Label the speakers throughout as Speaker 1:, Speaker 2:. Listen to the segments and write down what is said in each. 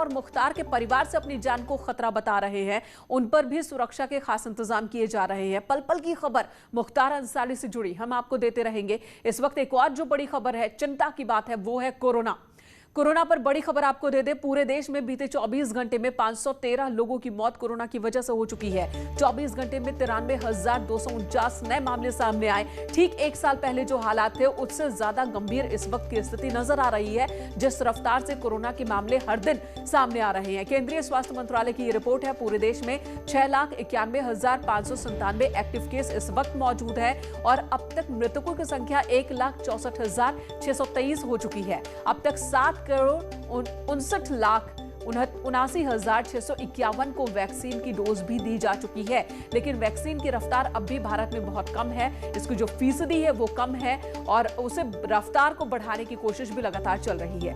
Speaker 1: और मुख्तार के परिवार से अपनी जान को खतरा बता रहे हैं, उन पर भी सुरक्षा के खास इंतजाम किए जा रहे हैं। पल पल की खबर मुख्तार अंसारी से जुड़ी हम आपको देते रहेंगे। इस वक्त एक और जो बड़ी खबर है, चिंता की बात है, वो है कोरोना पर बड़ी खबर आपको दे दे। पूरे देश में बीते 24 घंटे में 513 लोगों की मौत कोरोना की वजह से हो चुकी है। 24 घंटे में 93,249 नए मामले सामने आए। ठीक एक साल पहले जो हालात थे उससे ज्यादा गंभीर इस वक्त की स्थिति नजर आ रही है, जिस रफ्तार से कोरोना के मामले हर दिन सामने आ रहे हैं। केंद्रीय स्वास्थ्य मंत्रालय की ये रिपोर्ट है। पूरे देश में 6,91,597 एक्टिव केस इस वक्त मौजूद है और अब तक मृतकों की संख्या 1,64,623 हो चुकी है। अब तक 7,59,79,651 को वैक्सीन की डोज भी दी जा चुकी है। लेकिन वैक्सीन की रफ्तार अब भी भारत में बहुत कम है। इसकी जो फीसदी है वो कम है और उसे रफ्तार को बढ़ाने की कोशिश भी लगातार चल रही है।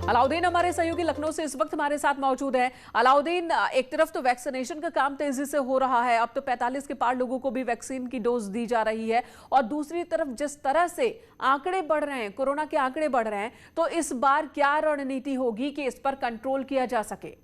Speaker 1: अलाउद्दीन हमारे सहयोगी लखनऊ से इस वक्त हमारे साथ मौजूद है। अलाउद्दीन, एक तरफ तो वैक्सीनेशन का काम तेजी से हो रहा है, अब तो 45 के पार लोगों को भी वैक्सीन की डोज दी जा रही है, और दूसरी तरफ जिस तरह से आंकड़े बढ़ रहे हैं, कोरोना के आंकड़े बढ़ रहे हैं, तो इस बार क्या रणनीति होगी कि इस पर कंट्रोल किया जा सके?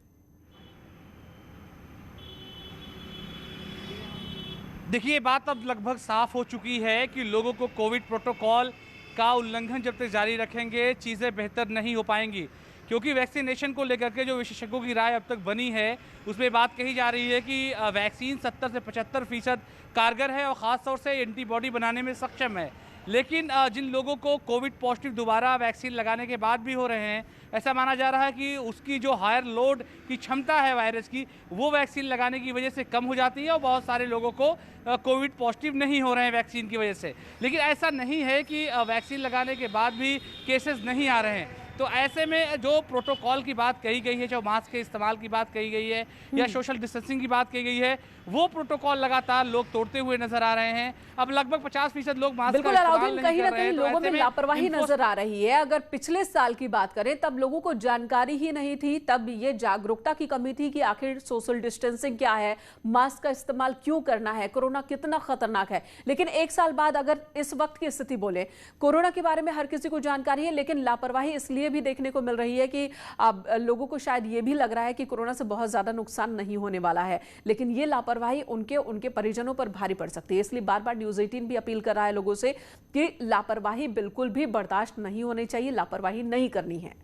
Speaker 2: देखिए, बात अब लगभग साफ हो चुकी है कि लोगों को कोविड प्रोटोकॉल का उल्लंघन जब तक जारी रखेंगे चीज़ें बेहतर नहीं हो पाएंगी, क्योंकि वैक्सीनेशन को लेकर के जो विशेषज्ञों की राय अब तक बनी है उसमें बात कही जा रही है कि वैक्सीन 70 से 75% कारगर है और ख़ास तौर से एंटीबॉडी बनाने में सक्षम है। लेकिन जिन लोगों को कोविड पॉजिटिव दोबारा वैक्सीन लगाने के बाद भी हो रहे हैं, ऐसा माना जा रहा है कि उसकी जो हायर लोड की क्षमता है वायरस की, वो वैक्सीन लगाने की वजह से कम हो जाती है और बहुत सारे लोगों को कोविड पॉजिटिव नहीं हो रहे हैं वैक्सीन की वजह से। लेकिन ऐसा नहीं है कि वैक्सीन लगाने के बाद भी केसेस नहीं आ रहे हैं। तो ऐसे में जो प्रोटोकॉल की बात कही गई है, जो मास्क के इस्तेमाल की बात कही गई है या सोशल डिस्टेंसिंग की बात कही गई है, वो प्रोटोकॉल लगातार लोग तोड़ते हुए नजर आ रहे हैं। अब लगभग 50% लोग मास्क का इस्तेमाल नहीं कर रहे हैं।
Speaker 1: कहीं ना कहीं लोगों में लापरवाही नजर आ रही है। अगर पिछले साल की बात करें तब लोगों को जानकारी ही नहीं थी, तब ये जागरूकता की कमी थी कि आखिर सोशल डिस्टेंसिंग क्या है, मास्क का इस्तेमाल क्यों करना है, कोरोना कितना खतरनाक है। लेकिन एक साल बाद अगर इस वक्त की स्थिति बोले, कोरोना के बारे में हर किसी को जानकारी है, लेकिन लापरवाही इसलिए भी देखने को मिल रही है कि अब लोगों को शायद ये भी लग रहा है कि कोरोना से बहुत ज्यादा नुकसान नहीं होने वाला है, लेकिन ये लापरवाही उनके परिजनों पर भारी पड़ सकती है। इसलिए बार बार न्यूज़ 18 भी अपील कर रहा है लोगों से कि लापरवाही बिल्कुल भी बर्दाश्त नहीं होनी चाहिए, लापरवाही नहीं करनी है।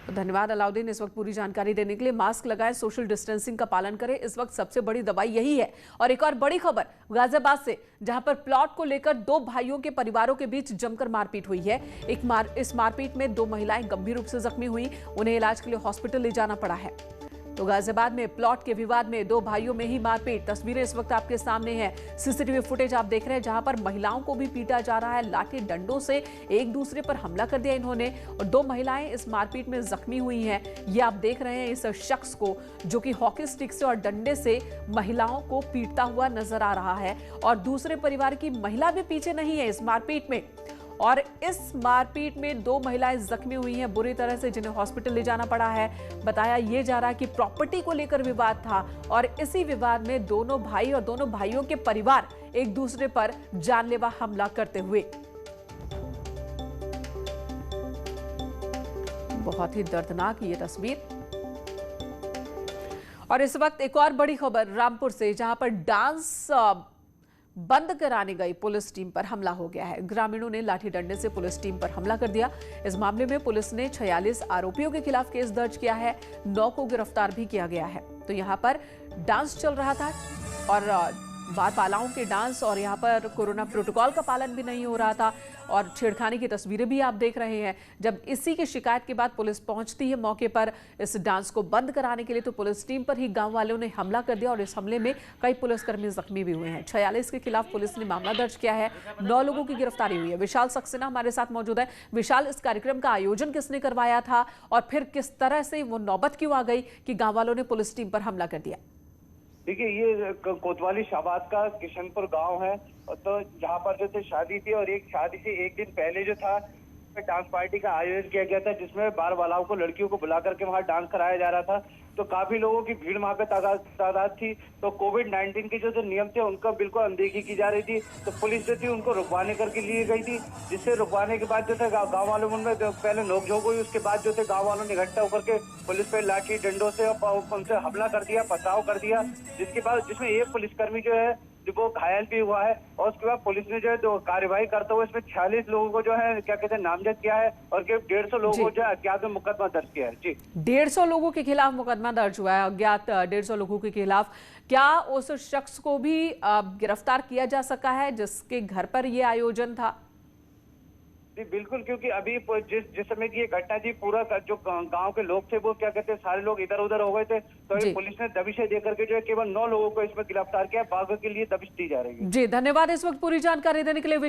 Speaker 1: तो धन्यवाद अलाउद्दीन इस वक्त पूरी जानकारी देने के लिए। मास्क लगाएं, सोशल डिस्टेंसिंग का पालन करें, इस वक्त सबसे बड़ी दवाई यही है। और एक और बड़ी खबर गाजियाबाद से, जहां पर प्लॉट को लेकर दो भाइयों के परिवारों के बीच जमकर मारपीट हुई है। इस मारपीट में दो महिलाएं गंभीर रूप से जख्मी हुई, उन्हें इलाज के लिए हॉस्पिटल ले जाना पड़ा है। तो गाजियाबाद में प्लॉट के विवाद में दो भाइयों में ही मारपीट, तस्वीरें इस वक्त आपके सामने हैं। सीसीटीवी फुटेज आप देख रहे हैं, जहां पर महिलाओं को भी पीटा जा रहा है, लाठी डंडों से एक दूसरे पर हमला कर दिया इन्होंने, और दो महिलाएं इस मारपीट में जख्मी हुई हैं। ये आप देख रहे हैं इस शख्स को, जो कि हॉकी स्टिक से और डंडे से महिलाओं को पीटता हुआ नजर आ रहा है, और दूसरे परिवार की महिला भी पीछे नहीं है इस मारपीट में। और इस मारपीट में दो महिलाएं जख्मी हुई हैं बुरी तरह से, जिन्हें हॉस्पिटल ले जाना पड़ा है। बताया ये जा रहा है कि प्रॉपर्टी को लेकर विवाद था, और इसी विवाद में दोनों भाई और दोनों भाइयों के परिवार एक दूसरे पर जानलेवा हमला करते हुए। बहुत ही दर्दनाक ये तस्वीर। और इस वक्त एक और बड़ी खबर रामपुर से, जहां पर डांस बंद कराने गई पुलिस टीम पर हमला हो गया है। ग्रामीणों ने लाठी डंडे से पुलिस टीम पर हमला कर दिया। इस मामले में पुलिस ने 46 आरोपियों के खिलाफ केस दर्ज किया है, 9 को गिरफ्तार भी किया गया है। तो यहाँ पर डांस चल रहा था और बारपालाओं के डांस, और यहाँ पर कोरोना प्रोटोकॉल का पालन भी नहीं हो रहा था, और छेड़खानी की तस्वीरें भी आप देख रहे हैं। जब इसी की शिकायत के बाद पुलिस पहुंचती है मौके पर इस डांस को बंद कराने के लिए, तो पुलिस टीम पर ही गांव वालों ने हमला कर दिया, और इस हमले में कई पुलिसकर्मी जख्मी भी हुए हैं। 46 के खिलाफ पुलिस ने मामला दर्ज किया है, 9 लोगों की गिरफ्तारी हुई है। विशाल सक्सेना हमारे साथ मौजूद है। विशाल, इस कार्यक्रम का आयोजन किसने करवाया था, और फिर किस तरह से वो नौबत क्यों आ गई कि गाँव वालों ने पुलिस टीम पर हमला कर दिया?
Speaker 3: देखिए, ये कोतवाली शाहबाद का किशनपुर गांव है, तो जहां पर जो थे शादी थी, और एक शादी से एक दिन पहले जो था पे डांस पार्टी का आयोजन किया गया था, जिसमें बार बालाओं को, लड़कियों को बुला करके वहां डांस कराया जा रहा था। तो काफी लोगों की भीड़ वहां पे तादाद थी। तो कोविड-19 के जो नियम थे उनका बिल्कुल अनदेखी की जा रही थी। तो पुलिस जो थी उनको रुकवाने करके लिए गई थी, जिससे रुकवाने के बाद जो था गाँव वालों में पहले नोकझोंक हुई। उसके बाद जो थे गाँव वालों ने इकट्ठा होकर के पुलिस पे लाठी डंडों से उनसे हमला कर दिया, पथराव कर दिया, जिसमें एक पुलिसकर्मी जो है वो घायल भी हुआ है। और उसके बाद पुलिस ने जो है कार्यवाही करते हुए इसमें 46 लोगों को जो है क्या कहते हैं नामजद किया है और करीब 150 लोगों को जो है अज्ञात में मुकदमा दर्ज किया है। जी,
Speaker 1: 150 लोगों के खिलाफ मुकदमा दर्ज हुआ है, अज्ञात 150 लोगों के खिलाफ। क्या उस शख्स को भी गिरफ्तार किया जा सका है जिसके घर पर यह आयोजन था?
Speaker 3: जी बिल्कुल, क्योंकि अभी जिस समय की ये घटना थी, पूरा जो गांव के लोग थे वो क्या कहते हैं सारे लोग इधर उधर हो गए थे। तो अभी पुलिस ने दबिशें देकर के जो है केवल 9 लोगों को इसमें गिरफ्तार किया। बाकी के लिए दबिश दी जा रही है।
Speaker 1: जी, धन्यवाद इस वक्त पूरी जानकारी देने के लिए।